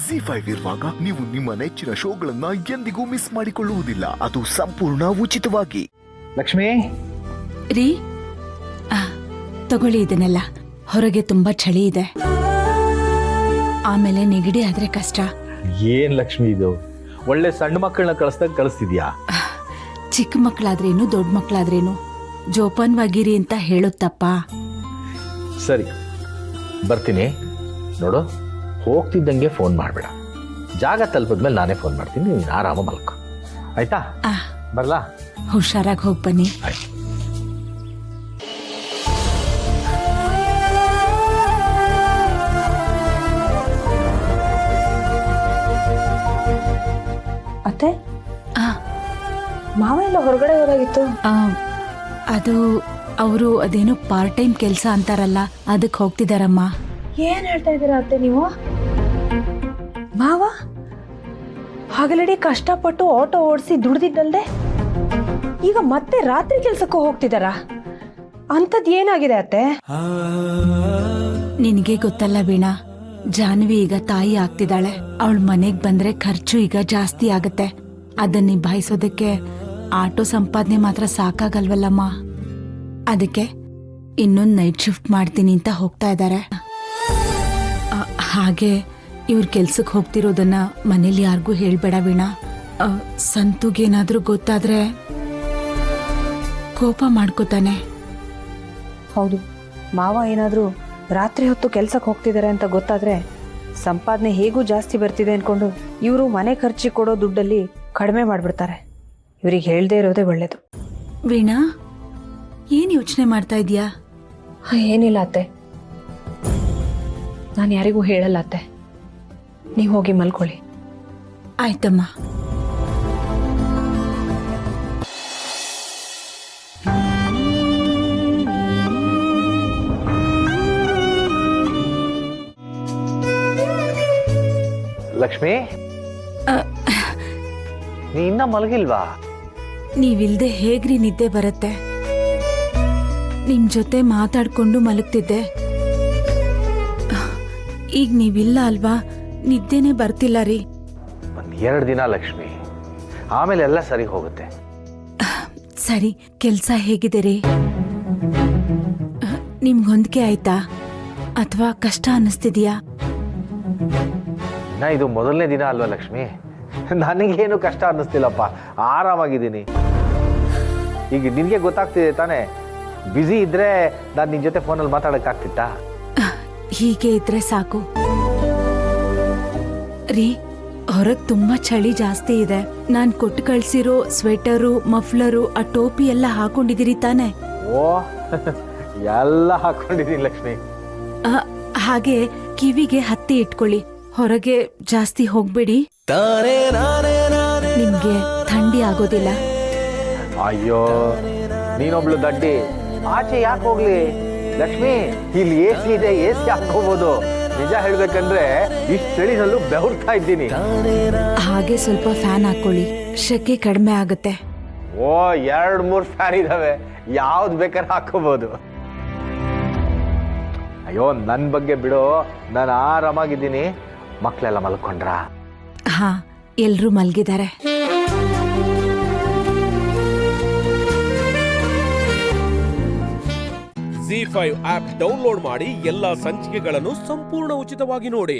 ಜಿ5 ಇರುವಾಗ ನೀವು ನಿಮ್ಮ ನೆಚ್ಚಿನ ಶೋಗಳನ್ನ ಎಂದಿಗೂ ಮಿಸ್ ಮಾಡಿಕೊಳ್ಳುವುದಿಲ್ಲ. ಅದು ಸಂಪೂರ್ಣ ಉಚಿತವಾಗಿ. ಲಕ್ಷ್ಮಿ ರೀ ತಗೊಳ್ಳಿ ಇದನ್ನೆಲ್ಲ. ಹೊರಗೆ ತುಂಬಾ ಚಳಿ ಇದೆ, ಆಮೇಲೆ ನೆಗಡಿ ಆದ್ರೆ ಕಷ್ಟ. ಏನ್ ಲಕ್ಷ್ಮಿ ಇದು, ಒಳ್ಳೆ ಸಣ್ಣ ಮಕ್ಕಳನ್ನ ಕಳಿಸ್ದಾಗ ಕಳಿಸ್ತಿದ್ಯಾ? ಚಿಕ್ಕ ಮಕ್ಕಳಾದ್ರೇನು ದೊಡ್ಡ ಮಕ್ಕಳಾದ್ರೇನು ಜೋಪಾನವಾಗಿರಿ ಅಂತ ಹೇಳುತ್ತಪ್ಪ. ಸರಿ ಬರ್ತೀನಿ. ನೋಡು, ಹೋಗ್ತಿದ್ದಂಗೆ ಫೋನ್ ಮಾಡ್ಬೇಡ. ಜಾಗ ತಲುಪಿದ್ಮೇಲೆ ನಾನೇ ಫೋನ್ ಮಾಡ್ತೀನಿ, ನೀನು ಆರಾಮ ಮಲ್ಕೊ, ಆಯ್ತಾ? ಬರ್ಲಾ? ಹುಷಾರಾಗಿ ಹೋಗಿ ಬನ್ನಿ. ಆಯ್ತು. ಅತ್ತೆ, ಮಾವ ಎಲ್ಲ ಹೊರಗಡೆ ಹೋದಾಗಿತ್ತು. ಅದು ಅವರು ಅದೇನೋ ಪಾರ್ಟ್ ಟೈಮ್ ಕೆಲಸ ಅಂತಾರಲ್ಲ, ಅದಕ್ಕೆ ಹೋಗ್ತಿದಾರಮ್ಮ. ಏನ್ ಹೇಳ್ತಾ ಇದ್ದೀರಾ ಅತ್ತೆ ನೀವು? ಮಾವ ಹಗಲಡಿ ಕಷ್ಟಪಟ್ಟು ಆಟೋ ಓಡಿಸಿ ದುಡ್ದಿದ್ದಲ್ದೆ ಈಗ ಮತ್ತೆ ರಾತ್ರಿ ಕೆಲ್ಸಕ್ಕೂ ಹೋಗ್ತಿದಾರಾ? ಅಂಥದ್ದು ಏನಾಗಿದೆ ಅತ್ತೆ? ನಿನಗೆ ಗೊತ್ತಲ್ಲ ವೀಣಾ, ಜಾನ್ವಿ ಈಗ ತಾಯಿ ಆಗ್ತಿದ್ದಾಳೆ. ಅವಳ ಮನೆಗ್ ಬಂದ್ರೆ ಖರ್ಚು ಈಗ ಜಾಸ್ತಿ ಆಗತ್ತೆ. ಅದನ್ನ ನಿಭಾಯಿಸೋದಕ್ಕೆ ಆಟೋ ಸಂಪಾದನೆ ಮಾತ್ರ ಸಾಕಾಗಲ್ವಲ್ಲಮ್ಮ. ಅದಕ್ಕೆ ಇನ್ನೊಂದು ನೈಟ್ ಶಿಫ್ಟ್ ಮಾಡ್ತೀನಿ ಅಂತ ಹೋಗ್ತಾ ಇದ್ದಾರೆ. ಹಾಗೆ ಇವ್ರ ಕೆಲ್ಸಕ್ಕೆ ಹೋಗ್ತಿರೋದನ್ನ ಮನೇಲಿ ಯಾರಿಗೂ ಹೇಳ್ಬೇಡ ವೀಣಾ. ಸಂತುಗೇನಾದ್ರೂ ಗೊತ್ತಾದ್ರೆ ಕೋಪ ಮಾಡ್ಕೋತಾನೆ. ಹೌದು, ಮಾವ ಏನಾದ್ರೂ ರಾತ್ರಿ ಹೊತ್ತು ಕೆಲ್ಸಕ್ಕೆ ಹೋಗ್ತಿದ್ದಾರೆ ಅಂತ ಗೊತ್ತಾದ್ರೆ ಸಂಪಾದನೆ ಹೇಗೂ ಜಾಸ್ತಿ ಬರ್ತಿದೆ ಅನ್ಕೊಂಡು ಇವರು ಮನೆ ಖರ್ಚಿಗೆ ಕೊಡೋ ದುಡ್ಡಲ್ಲಿ ಕಡಿಮೆ ಮಾಡ್ಬಿಡ್ತಾರೆ. ಇವ್ರಿಗೆ ಹೇಳ್ದೇ ಇರೋದೇ ಒಳ್ಳೇದು. ವೀಣಾ, ಏನ್ ಯೋಚನೆ ಮಾಡ್ತಾ ಇದೀಯಾ? ಏನಿಲ್ಲ ಅತ್ತೆ, ನಾನು ಯಾರಿಗೂ ಹೇಳಲ್ಲ ಅತ್ತೆ. ನೀವು ಹೋಗಿ ಮಲ್ಕೊಳ್ಳಿ. ಆಯ್ತಮ್ಮ. ಲಕ್ಷ್ಮಿ, ನೀ ಇನ್ನ ಮಲಗಿಲ್ವಾ? ನೀವಿಲ್ದೆ ಹೇಗ್ರಿ ನಿದ್ದೆ ಬರುತ್ತೆ? ನಿಮ್ ಜೊತೆ ಮಾತಾಡ್ಕೊಂಡು ಮಲಗ್ತಿದ್ದೆ. ಈಗ ನೀವಿಲ್ಲ ಅಲ್ವಾ, ನಿದ್ದೆನೆ ಬರ್ತಿಲ್ಲ ರೀ. ಒಂದ್ 2 ದಿನ ಲಕ್ಷ್ಮಿ, ಆಮೇಲೆ ಎಲ್ಲ ಸರಿ ಹೋಗುತ್ತೆ. ಸರಿ, ಕೆಲ್ಸ ಹೇಗಿದೆ ರೀ? ನಿಮ್ಗೆ ಹೊಂದಿಕೆ ಆಯ್ತಾ ಅಥವಾ ಕಷ್ಟ ಅನ್ನಿಸ್ತಿದ್ಯಾ? ನಾ ಇದು ಮೊದಲನೇ ದಿನ ಅಲ್ವಾ ಲಕ್ಷ್ಮಿ, ನನಗೇನು ಕಷ್ಟ ಅನ್ನಿಸ್ತಿಲ್ಲಪ್ಪ, ಆರಾಮಾಗಿದ್ದೀನಿ. ಈಗ ನಿನಗೆ ಗೊತ್ತಾಗ್ತಿದೆ ತಾನೇ, ಬ್ಯುಸಿ ಇದ್ರೆ ನಾನು ನಿನ್ನ ಜೊತೆ ಫೋನಲ್ಲಿ ಮಾತಾಡೋಕ್ಕಾಗ್ತಿತ್ತಾ? ಹೀಗೆ ಇದ್ರೆ ಸಾಕು ರೀ. ಹೊರಗ್ ತುಂಬಾ ಚಳಿ ಜಾಸ್ತಿ ಇದೆ. ನಾನ್ ಕೊಟ್ಟು ಕಳ್ಸಿರೋ ಸ್ವೆಟರು, ಮಫ್ಲರು, ಆ ಟೋಪಿ ಎಲ್ಲ ಹಾಕೊಂಡಿದ್ದೀರಿ ತಾನೆ? ಓ ಎಲ್ಲ ಹಾಕೊಂಡಿದ್ದೀನಿ ಲಕ್ಷ್ಮಿ. ಹಾಗೆ ಕಿವಿಗೆ ಹತ್ತಿ ಇಟ್ಕೊಳ್ಳಿ, ಹೊರಗೆ ಜಾಸ್ತಿ ಹೋಗ್ಬೇಡಿ, ನಿಮ್ಗೆ ಥಂಡಿ ಆಗೋದಿಲ್ಲ. ಅಯ್ಯೋ, ನೀನೊಬ್ಳು ದಡ್ಡಿ, ಆಚೆ ಯಾಕೆ ಹೋಗ್ಲಿ ಲಕ್ಷ್ಮಿ, ಇಲ್ಲಿ AC ಇದೆ, AC ಹಾಕೋಬಹುದು. ನಿಜ ಹೇಳ್ಬೇಕಂದ್ರೆ ಇಷ್ಟು ಚಳಿನಲ್ಲೂ ಬೆವರ್ತಾ ಇದ್ದೀನಿ. ಹಾಗೆ ಸ್ವಲ್ಪ ಫ್ಯಾನ್ ಹಾಕೊಳ್ಳಿ, ಶೆಕೆ ಕಡಿಮೆ ಆಗುತ್ತೆ. ಓ 2-3 ಫ್ಯಾನ್ ಇದಾವೆ, ಯಾವ್ದು ಬೇಕಾದ್ರೆ ಹಾಕೋಬಹುದು. ಅಯ್ಯೋ, ನನ್ನ ಬಗ್ಗೆ ಬಿಡು, ನಾನು ಆರಾಮಾಗಿದ್ದೀನಿ. ಮಕ್ಕಳೆಲ್ಲ ಮಲ್ಕೊಂಡ್ರಾ? ಹಾ, ಎಲ್ರೂ ಮಲ್ಗಿದ್ದಾರೆ. ಜಿ5 ಆಪ್ ಡೌನ್ಲೋಡ್ ಮಾಡಿ ಎಲ್ಲಾ ಸಂಚಿಕೆಗಳನ್ನು ಸಂಪೂರ್ಣ ಉಚಿತವಾಗಿ ನೋಡಿ.